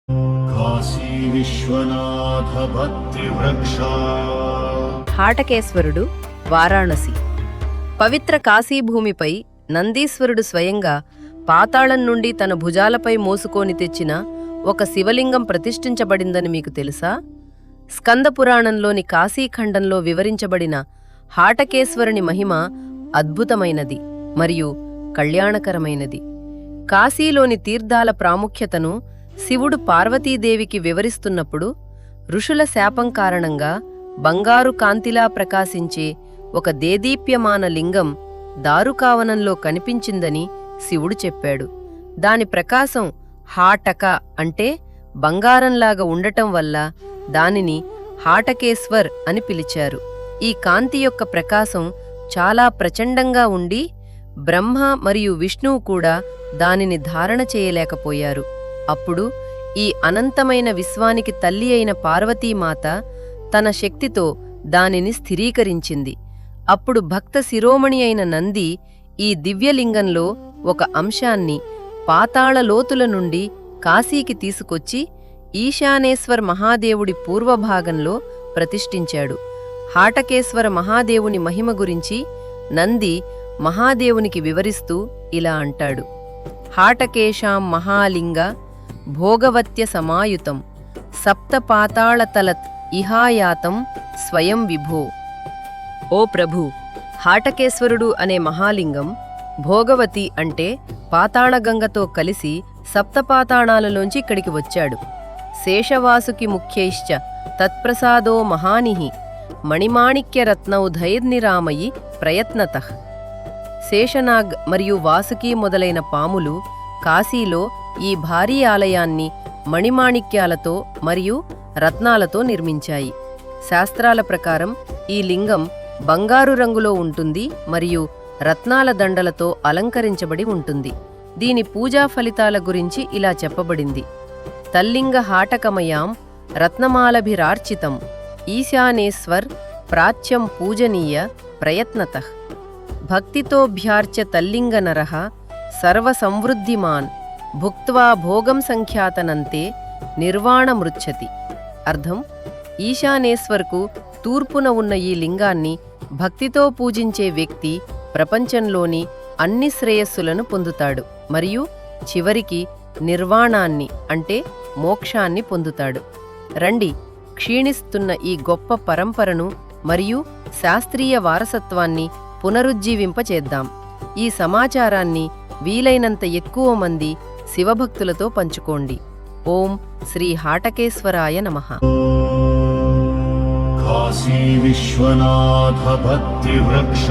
కాశీ విశ్వనాథ భక్తి వృక్ష. హాటకేశ్వరుడు, వారాణసి. పవిత్ర కాశీభూమిపై నందీశ్వరుడు స్వయంగా పాతాళం నుండి తన భుజాలపై మోసుకొని తెచ్చిన ఒక శివలింగం ప్రతిష్ఠించబడిందని మీకు తెలుసా? స్కందపురాణంలోని కాశీఖండంలో వివరించబడిన హాటకేశ్వరుని మహిమ అద్భుతమైనది మరియు కళ్యాణకరమైనది. కాశీలోని తీర్థాల ప్రాముఖ్యతను శివుడు పార్వతీదేవికి వివరిస్తున్నప్పుడు ఋషుల శాపం కారణంగా బంగారు కాంతిలా ప్రకాశించే ఒక దేదీప్యమాన లింగం దారుకావనంలో కనిపించిందని శివుడు చెప్పాడు. దాని ప్రకాశం హాటక అంటే బంగారంలాగా ఉండటం వల్ల దానిని హాటకేశ్వర్ అని పిలిచారు. ఈ కాంతి యొక్క ప్రకాశం చాలా ప్రచండంగా ఉండి బ్రహ్మ మరియు విష్ణువు కూడా దానిని ధారణ చేయలేకపోయారు. అప్పుడు ఈ అనంతమైన విశ్వానికి తల్లి అయిన పార్వతీమాత తన శక్తితో దానిని స్థిరీకరించింది. అప్పుడు భక్త శిరోమణి అయిన నంది ఈ దివ్యలింగంలో ఒక అంశాన్ని పాతాళ లోతుల నుండి కాశీకి తీసుకొచ్చి ఈశానేశ్వర్ మహాదేవుడి పూర్వభాగంలో ప్రతిష్ఠించాడు. హాటకేశ్వర మహాదేవుని మహిమ గురించి నంది మహాదేవునికి వివరిస్తూ ఇలా అంటాడు: హాటకేశాం మహాలింగ భోగవత్య సమాయుతం సప్తపాతాళతలత్ ఇహాయాతం స్వయం విభో. ఓ ప్రభు, హాటకేశ్వరుడు అనే మహాలింగం భోగవతి అంటే పాతాళగంగతో కలిసి సప్తపాతాళాలలోంచి ఇక్కడికి వచ్చాడు. శేషవాసుకి ముఖ్యైశ్చ తత్ప్రసాదో మహానిహి మణిమాణిక్యరత్నౌధైర్నిరామయి ప్రయత్నతః. శేషనాగ్ మరియు వాసుకి మొదలైన పాములు కాశీలో ఈ భారీ ఆలయాన్ని మణిమాణిక్యాలతో మరియు రత్నాలతో నిర్మించాయి. శాస్త్రాల ప్రకారం ఈ లింగం బంగారు రంగులో ఉంటుంది మరియు రత్నాల దండలతో అలంకరించబడి ఉంటుంది. దీని పూజా ఫలితాల గురించి ఇలా చెప్పబడింది: తల్లింగ హాటకమయాం రత్నమాలభిరార్చితం ఈశానేశ్వర్ ప్రాచ్యం పూజనీయ ప్రయత్నతః. భక్తితోభ్యార్చ్య తల్లింగ నరః సర్వసంవృద్ధిమాన్ భుక్త్వా భోగం సంఖ్యాతనంతే నిర్వాణమృచ్చతి. అర్థం: ఈశానేశ్వర్కు తూర్పున ఉన్న ఈ లింగాన్ని భక్తితో పూజించే వ్యక్తి ప్రపంచంలోని అన్ని శ్రేయస్సులను పొందుతాడు మరియు చివరికి నిర్వాణాన్ని అంటే మోక్షాన్ని పొందుతాడు. రండి, క్షీణిస్తున్న ఈ గొప్ప పరంపరను మరియు శాస్త్రీయ వారసత్వాన్ని పునరుజ్జీవింపచేద్దాం. ఈ సమాచారాన్ని వీలైనంత ఎక్కువ మంది శివభక్తులతో పంచుకోండి. ఓం శ్రీ హాటకేశ్వరాయ నమః. కాశీ విశ్వనాథ భక్తి వృక్ష.